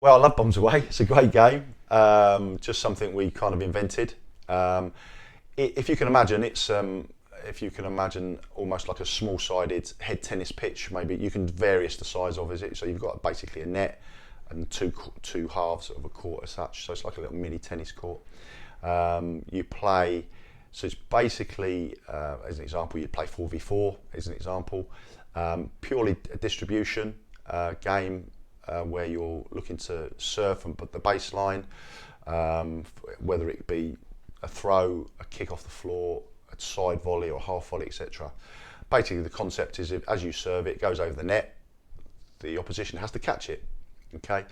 Well, I love Bombs Away. It's a great game. Just something we kind of invented. Um, if you can imagine, if you can imagine almost like a small-sided head tennis pitch. Maybe you can vary the size of it. So you've got basically a net and two halves of a court as such. So it's like a little mini tennis court. You play. So it's basically, as an example, you play 4v4. As an example, purely a distribution game. Where you're looking to serve from the baseline, whether it be a throw, a kick off the floor, a side volley or a half volley, etc. Basically, the concept is as you serve it, it goes over the net, the opposition has to catch it. Okay.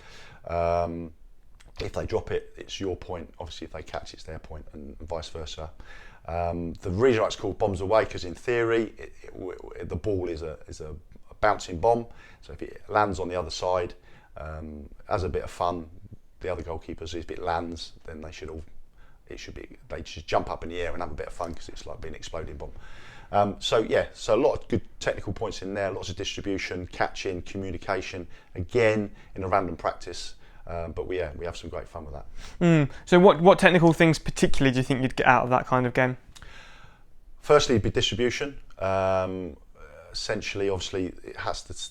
If they drop it, it's your point. Obviously, if they catch, it's their point, and vice versa. The reason why it's called Bombs Away, because in theory, the ball is a bouncing bomb. So if it lands on the other side, as a bit of fun, the other goalkeepers, if it lands, then they should jump up in the air and have a bit of fun because it's like being an exploding bomb. So a lot of good technical points in there, lots of distribution, catching, communication, again in a random practice. But we have some great fun with that. So what technical things particularly do you think you'd get out of that kind of game? Firstly, it'd be distribution. Essentially, obviously,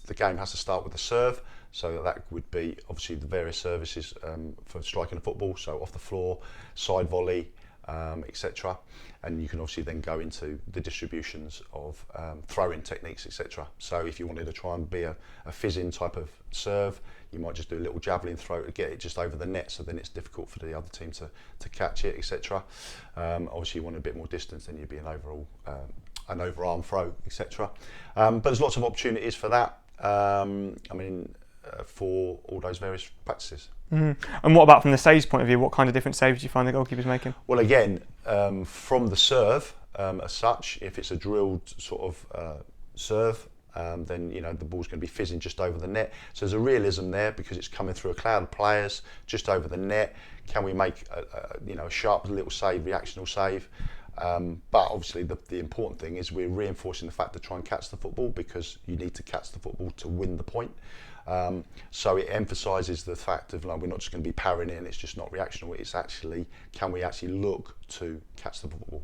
the game has to start with the serve. So that would be obviously the various services for striking a football. So off the floor, side volley, etc. And you can obviously then go into the distributions of throw-in techniques, etc. So if you wanted to try and be a fizz-in type of serve, you might just do a little javelin throw to get it just over the net, so then it's difficult for the other team to catch it, etc. Obviously, you want a bit more distance, then you'd be an overarm throw, etc. But there's lots of opportunities for that. For all those various practices. And what about from the saves point of view? What kind of different saves do you find the goalkeepers making? Well, again, from the serve as such, if it's a drilled sort of serve, then the ball's going to be fizzing just over the net. So there's a realism there because it's coming through a cloud of players just over the net. Can we make a sharp little save, reactional save? But obviously the important thing is we're reinforcing the fact to try and catch the football because you need to catch the football to win the point. So it emphasises the fact of we're not just going to be parrying it and it's just not reactional. It's actually, can we actually look to catch the football?